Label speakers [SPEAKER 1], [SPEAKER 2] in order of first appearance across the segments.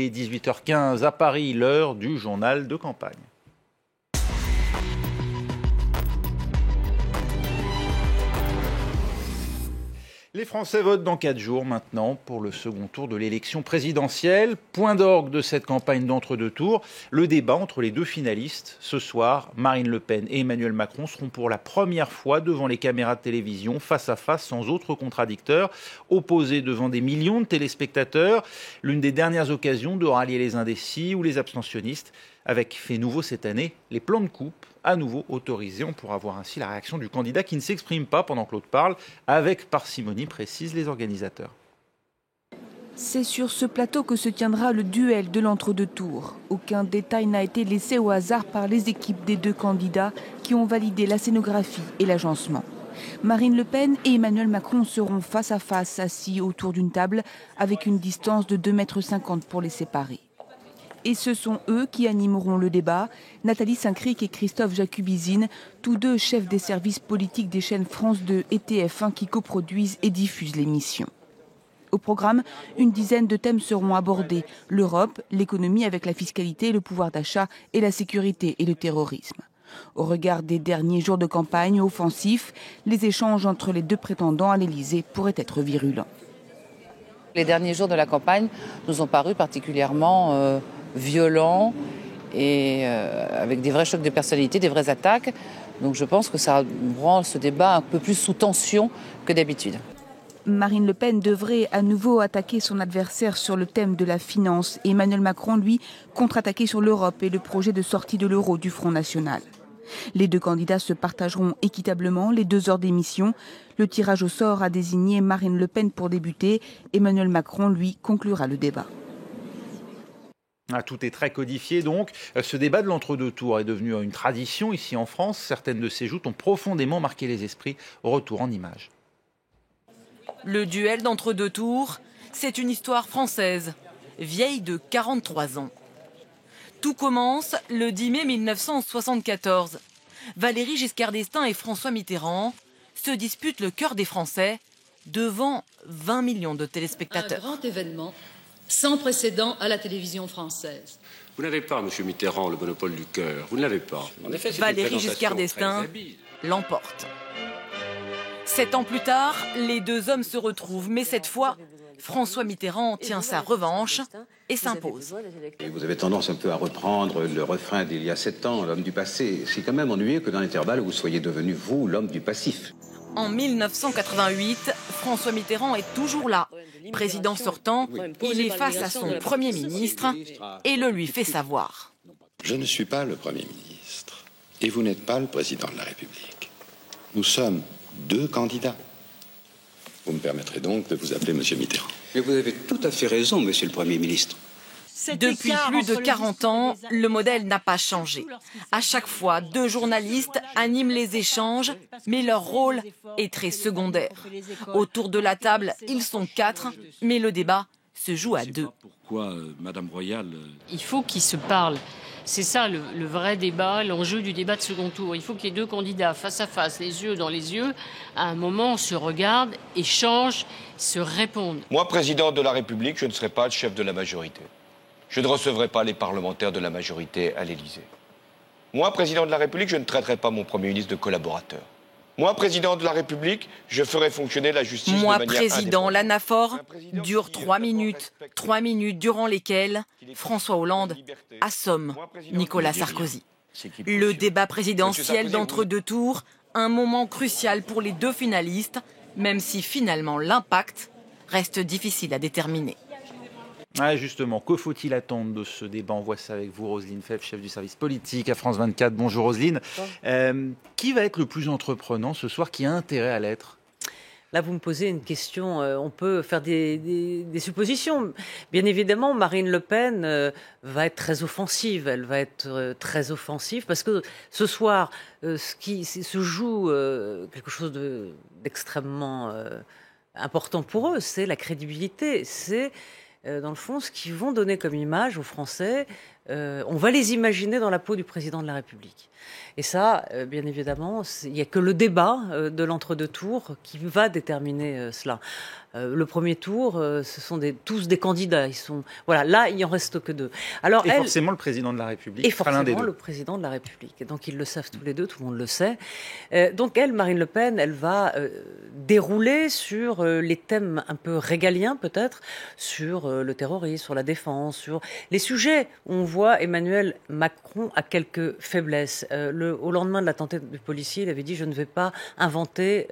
[SPEAKER 1] est 18h15 à Paris, l'heure du journal de campagne. Les Français votent dans 4 jours maintenant pour le second tour de l'élection présidentielle. Point d'orgue de cette campagne d'entre-deux tours, le débat entre les deux finalistes. Ce soir, Marine Le Pen et Emmanuel Macron seront pour la première fois devant les caméras de télévision, face à face, sans autre contradicteur, opposés devant des millions de téléspectateurs. L'une des dernières occasions de rallier les indécis ou les abstentionnistes, avec fait nouveau cette année, les plans de coupe à nouveau autorisés. On pourra voir ainsi la réaction du candidat qui ne s'exprime pas pendant que l'autre parle, avec parcimonie, précisent les organisateurs.
[SPEAKER 2] C'est sur ce plateau que se tiendra le duel de l'entre-deux tours. Aucun détail n'a été laissé au hasard par les équipes des deux candidats qui ont validé la scénographie et l'agencement. Marine Le Pen et Emmanuel Macron seront face à face, assis autour d'une table, avec une distance de 2,50 m pour les séparer. Et ce sont eux qui animeront le débat. Nathalie Saint-Cric et Christophe Jacubizine, tous deux chefs des services politiques des chaînes France 2 et TF1 qui coproduisent et diffusent l'émission. Au programme, une dizaine de thèmes seront abordés. L'Europe, l'économie avec la fiscalité, le pouvoir d'achat et la sécurité et le terrorisme. Au regard des derniers jours de campagne offensifs, les échanges entre les deux prétendants à l'Élysée pourraient être virulents.
[SPEAKER 3] Les derniers jours de la campagne nous ont paru particulièrement violents et avec des vrais chocs de personnalité, des vraies attaques. Donc je pense que ça rend ce débat un peu plus sous tension que d'habitude.
[SPEAKER 2] Marine Le Pen devrait à nouveau attaquer son adversaire sur le thème de la finance. Emmanuel Macron, lui, contre-attaquer sur l'Europe et le projet de sortie de l'euro du Front National. Les deux candidats se partageront équitablement les 2 heures d'émission. Le tirage au sort a désigné Marine Le Pen pour débuter. Emmanuel Macron, lui, conclura le débat.
[SPEAKER 1] Tout est très codifié donc. Ce débat de l'entre-deux tours est devenu une tradition ici en France. Certaines de ses joutes ont profondément marqué les esprits. Retour en images.
[SPEAKER 4] Le duel d'entre-deux tours, c'est une histoire française, vieille de 43 ans. Tout commence le 10 mai 1974. Valéry Giscard d'Estaing et François Mitterrand se disputent le cœur des Français devant 20 millions de téléspectateurs.
[SPEAKER 5] Un grand événement sans précédent à la télévision française.
[SPEAKER 6] Vous n'avez pas, M. Mitterrand, le monopole du cœur. Vous ne l'avez pas. En effet,
[SPEAKER 4] Valéry Giscard d'Estaing l'emporte. 7 ans plus tard, les deux hommes se retrouvent, mais cette fois, François Mitterrand tient sa revanche et s'impose.
[SPEAKER 7] Vous avez tendance un peu à reprendre le refrain d'il y a 7 ans, l'homme du passé. C'est quand même ennuyeux que dans l'intervalle, vous soyez devenu, vous, l'homme du passif.
[SPEAKER 4] En 1988, François Mitterrand est toujours là. Président sortant, il est face à son Premier ministre et le lui fait savoir.
[SPEAKER 8] Je ne suis pas le Premier ministre et vous n'êtes pas le Président de la République. Nous sommes 2 candidats. Vous me permettrez donc de vous appeler Monsieur Mitterrand.
[SPEAKER 7] Mais vous avez tout à fait raison, Monsieur le Premier ministre.
[SPEAKER 4] Depuis plus de 40 ans, le modèle n'a pas changé. À chaque fois, 2 journalistes animent les échanges, mais leur rôle est très secondaire. Autour de la table, ils sont 4, mais le débat se joue à 2.
[SPEAKER 6] Pourquoi, Madame Royal
[SPEAKER 9] Il faut qu'ils se parlent. C'est ça le vrai débat, l'enjeu du débat de second tour. Il faut que les deux candidats, face à face, les yeux dans les yeux, à un moment se regardent, échangent, se répondent.
[SPEAKER 10] Moi, président de la République, je ne serai pas le chef de la majorité. Je ne recevrai pas les parlementaires de la majorité à l'Élysée. Moi, président de la République, je ne traiterai pas mon Premier ministre de collaborateur. Moi, président de la République, je ferai fonctionner la justice de manière indépendante.
[SPEAKER 4] Moi, président, l'anaphore dure 3 minutes. 3 minutes durant lesquelles François Hollande assomme Nicolas Sarkozy. Le débat présidentiel d'entre-deux tours, un moment crucial pour les 2 finalistes, même si finalement l'impact reste difficile à déterminer.
[SPEAKER 1] Justement, que faut-il attendre de ce débat? On voit ça avec vous, Roselyne Febvre, chef du service politique à France 24. Bonjour Roselyne. Qui va être le plus entreprenant ce soir, qui a intérêt à l'être?
[SPEAKER 11] Là, vous me posez une question, on peut faire des suppositions. Bien évidemment, Marine Le Pen va être très offensive. Elle va être très offensive parce que ce soir, se joue quelque chose d'extrêmement important pour eux, c'est la crédibilité. C'est dans le fond, ce qu'ils vont donner comme image aux Français on va les imaginer dans la peau du président de la République. Et ça, bien évidemment, il n'y a que le débat de l'entre-deux tours qui va déterminer cela. Le premier tour, ce sont tous des candidats. Voilà, là, il n'y en reste que deux. Alors,
[SPEAKER 1] et forcément, le président de la République.
[SPEAKER 11] Et forcément, le président de la République. Et donc, ils le savent tous les deux, tout le monde le sait. Donc, Marine Le Pen, elle va dérouler sur les thèmes un peu régaliens, peut-être, sur le terrorisme, sur la défense, sur les sujets où on voit Emmanuel Macron a quelques faiblesses. Au lendemain de l'attentat du policier, il avait dit « Je ne vais pas inventer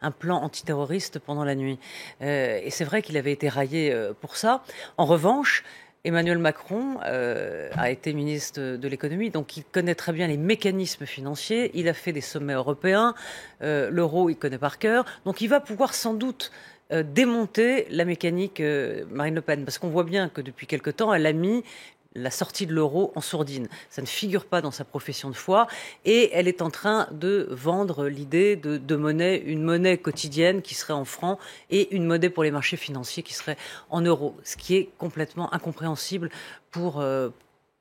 [SPEAKER 11] un plan antiterroriste pendant la nuit ». Et c'est vrai qu'il avait été raillé pour ça. En revanche, Emmanuel Macron a été ministre de l'économie, donc il connaît très bien les mécanismes financiers. Il a fait des sommets européens, l'euro, il connaît par cœur. Donc il va pouvoir sans doute démonter la mécanique Marine Le Pen, parce qu'on voit bien que depuis quelque temps, elle a mis la sortie de l'euro en sourdine. Ça ne figure pas dans sa profession de foi et elle est en train de vendre l'idée de monnaie, une monnaie quotidienne qui serait en francs et une monnaie pour les marchés financiers qui serait en euros, ce qui est complètement incompréhensible pour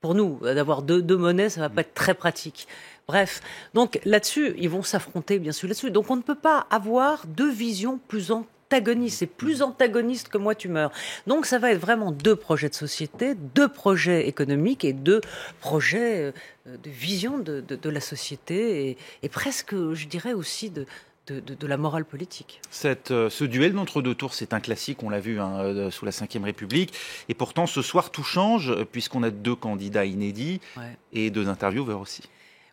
[SPEAKER 11] nous. D'avoir deux monnaies, ça ne va pas être très pratique. Bref, donc là-dessus, ils vont s'affronter bien sûr là-dessus. Donc on ne peut pas avoir deux visions plus antagoniste, c'est plus antagoniste que moi tu meurs. Donc ça va être vraiment deux projets de société, deux projets économiques et deux projets de vision de la société et presque, je dirais aussi, de la morale politique.
[SPEAKER 1] Ce duel d'entre-deux tours, c'est un classique, on l'a vu sous la Ve République. Et pourtant, ce soir, tout change, puisqu'on a deux candidats inédits et deux intervieweurs aussi.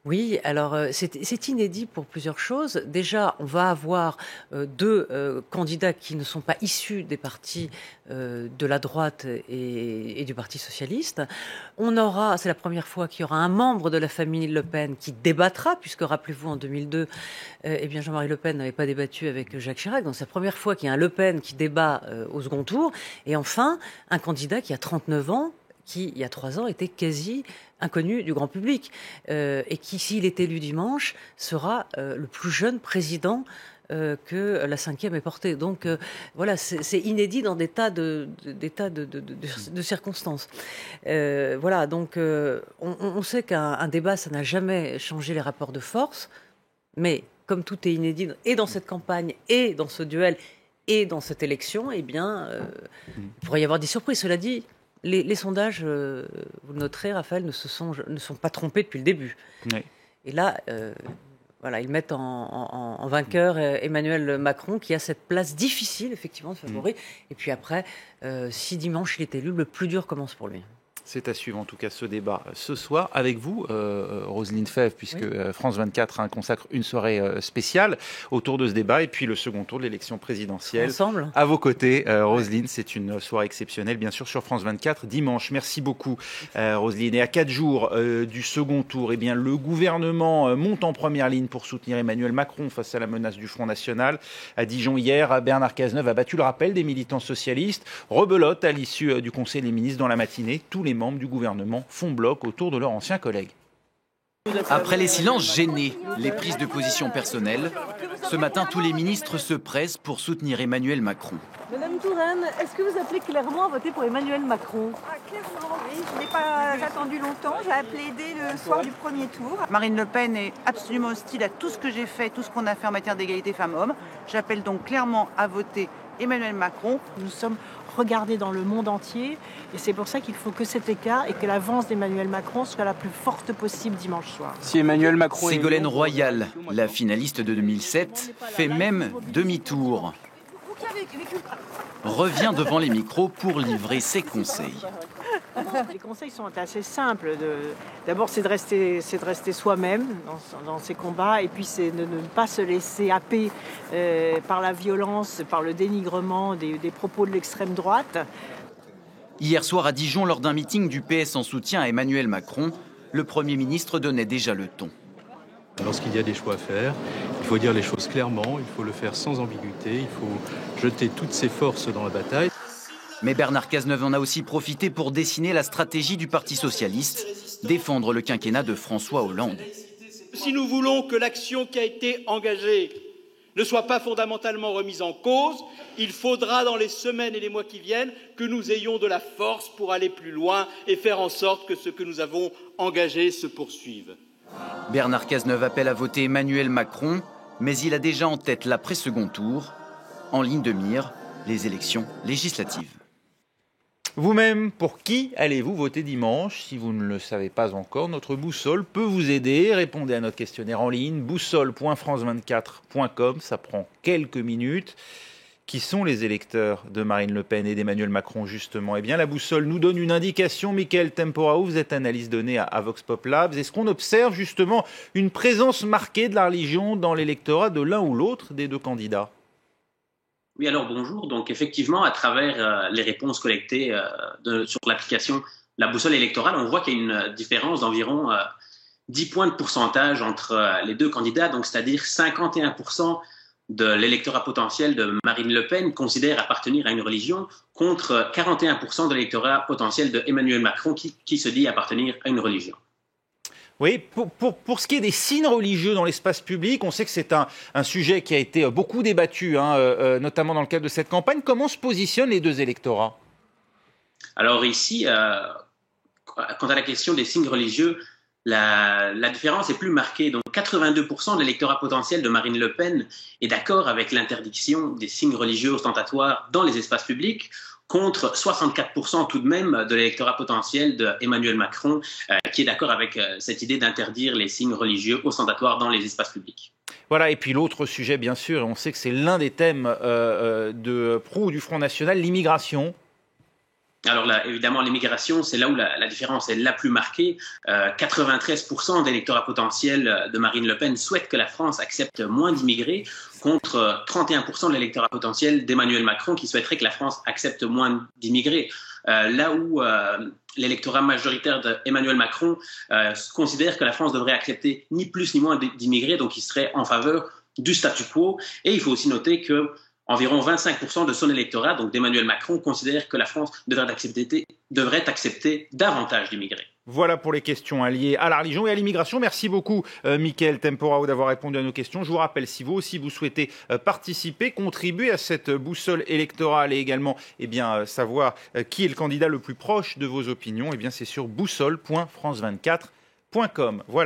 [SPEAKER 11] Oui, alors c'est inédit pour plusieurs choses. Déjà, on va avoir deux candidats qui ne sont pas issus des partis de la droite et du Parti socialiste. C'est la première fois qu'il y aura un membre de la famille Le Pen qui débattra, puisque rappelez-vous, en 2002, Jean-Marie Le Pen n'avait pas débattu avec Jacques Chirac. Donc c'est la première fois qu'il y a un Le Pen qui débat au second tour. Et enfin, un candidat qui a 39 ans, qui, il y a 3 ans, était quasi inconnu du grand public, et qui, s'il est élu dimanche, sera le plus jeune président que la Ve ait porté. Donc voilà, c'est inédit dans des tas de circonstances. Voilà, donc on sait qu'un débat, ça n'a jamais changé les rapports de force, mais comme tout est inédit, et dans cette campagne, et dans ce duel, et dans cette élection, il pourrait y avoir des surprises. Cela dit, les sondages, vous le noterez, Raphaël, ne sont pas trompés depuis le début. Oui. Et là, ils mettent en vainqueur Emmanuel Macron, qui a cette place difficile, effectivement, de favori. Et puis après, si dimanche il est élu, le plus dur commence pour lui.
[SPEAKER 1] C'est à suivre en tout cas ce débat ce soir avec vous, Roselyne Fèvre, puisque France 24 consacre une soirée spéciale autour de ce débat et puis le second tour de l'élection présidentielle.
[SPEAKER 11] Ensemble.
[SPEAKER 1] À vos côtés, Roselyne, c'est une soirée exceptionnelle, bien sûr, sur France 24 dimanche. Merci beaucoup, Roselyne. Et à 4 jours du second tour, le gouvernement monte en première ligne pour soutenir Emmanuel Macron face à la menace du Front National. À Dijon hier, Bernard Cazeneuve a battu le rappel des militants socialistes. Rebelote à l'issue du Conseil des ministres dans la matinée. Tous les membres du gouvernement font bloc autour de leurs anciens collègues.
[SPEAKER 12] Après les silences gênés, les prises de position personnelles, ce matin, tous les ministres se pressent pour soutenir Emmanuel Macron.
[SPEAKER 13] Madame Touraine, est-ce que vous appelez clairement à voter pour Emmanuel Macron ?
[SPEAKER 14] Clairement, oui. Je n'ai pas attendu longtemps. J'ai appelé dès le soir du premier tour.
[SPEAKER 15] Marine Le Pen est absolument hostile à tout ce que j'ai fait, tout ce qu'on a fait en matière d'égalité femmes-hommes. J'appelle donc clairement à voter Emmanuel Macron.
[SPEAKER 13] Nous sommes regardés dans le monde entier et c'est pour ça qu'il faut que cet écart et que l'avance d'Emmanuel Macron soit la plus forte possible dimanche soir.
[SPEAKER 12] Si Emmanuel Macron Ségolène Royal, la finaliste de 2007, fait même demi-tour. Revient devant les micros pour livrer ses conseils.
[SPEAKER 13] Les conseils sont assez simples. D'abord, c'est de rester soi-même dans ses combats, et puis c'est de ne pas se laisser happer par la violence, par le dénigrement des propos de l'extrême droite.
[SPEAKER 12] Hier soir à Dijon, lors d'un meeting du PS en soutien à Emmanuel Macron, le Premier ministre donnait déjà le ton.
[SPEAKER 16] Lorsqu'il y a des choix à faire, il faut dire les choses clairement, il faut le faire sans ambiguïté, il faut jeter toutes ses forces dans la bataille.
[SPEAKER 12] Mais Bernard Cazeneuve en a aussi profité pour dessiner la stratégie du Parti socialiste, défendre le quinquennat de François Hollande.
[SPEAKER 17] Si nous voulons que l'action qui a été engagée ne soit pas fondamentalement remise en cause, il faudra dans les semaines et les mois qui viennent que nous ayons de la force pour aller plus loin et faire en sorte que ce que nous avons engagé se poursuive.
[SPEAKER 12] Bernard Cazeneuve appelle à voter Emmanuel Macron, mais il a déjà en tête l'après-second tour. En ligne de mire, les élections législatives.
[SPEAKER 1] Vous-même, pour qui allez-vous voter dimanche? Si vous ne le savez pas encore, notre boussole peut vous aider. Répondez à notre questionnaire en ligne, boussole.france24.com. Ça prend quelques minutes. Qui sont les électeurs de Marine Le Pen et d'Emmanuel Macron, justement? Eh bien, la boussole nous donne une indication. Mickaël Temporaou, vous êtes analyste donnée à Vox Pop Labs. Est-ce qu'on observe justement une présence marquée de la religion dans l'électorat de l'un ou l'autre des deux candidats?
[SPEAKER 18] Oui, alors bonjour. Donc effectivement, à travers les réponses collectées sur l'application La Boussole électorale, on voit qu'il y a une différence d'environ 10 points de pourcentage entre les deux candidats, donc c'est-à-dire 51% de l'électorat potentiel de Marine Le Pen considère appartenir à une religion contre 41% de l'électorat potentiel de Emmanuel Macron qui se dit appartenir à une religion.
[SPEAKER 1] Oui, pour ce qui est des signes religieux dans l'espace public, on sait que c'est un sujet qui a été beaucoup débattu, notamment dans le cadre de cette campagne. Comment se positionnent les deux électorats?
[SPEAKER 18] Alors ici, quant à la question des signes religieux, la différence est plus marquée. Donc 82% de l'électorat potentiel de Marine Le Pen est d'accord avec l'interdiction des signes religieux ostentatoires dans les espaces publics, contre 64% tout de même de l'électorat potentiel d'Emmanuel Macron, qui est d'accord avec cette idée d'interdire les signes religieux ostentatoires dans les espaces publics.
[SPEAKER 1] Voilà, et puis l'autre sujet, bien sûr, et on sait que c'est l'un des thèmes de proue du Front National, l'immigration.
[SPEAKER 18] Alors là, évidemment, l'immigration, c'est là où la différence est la plus marquée. 93% d'électorat potentiel de Marine Le Pen souhaitent que la France accepte moins d'immigrés, contre 31% de l'électorat potentiel d'Emmanuel Macron qui souhaiterait que la France accepte moins d'immigrés. Là où l'électorat majoritaire d'Emmanuel Macron considère que la France devrait accepter ni plus ni moins d'immigrés, donc il serait en faveur du statu quo. Et il faut aussi noter que environ 25% de son électorat, donc d'Emmanuel Macron, considère que la France devrait accepter davantage d'immigrés.
[SPEAKER 1] Voilà pour les questions liées à la religion et à l'immigration. Merci beaucoup, Mickaël Temporaou, d'avoir répondu à nos questions. Je vous rappelle, si vous aussi vous souhaitez participer, contribuer à cette boussole électorale et également savoir qui est le candidat le plus proche de vos opinions, c'est sur boussole.france24.com. Voilà.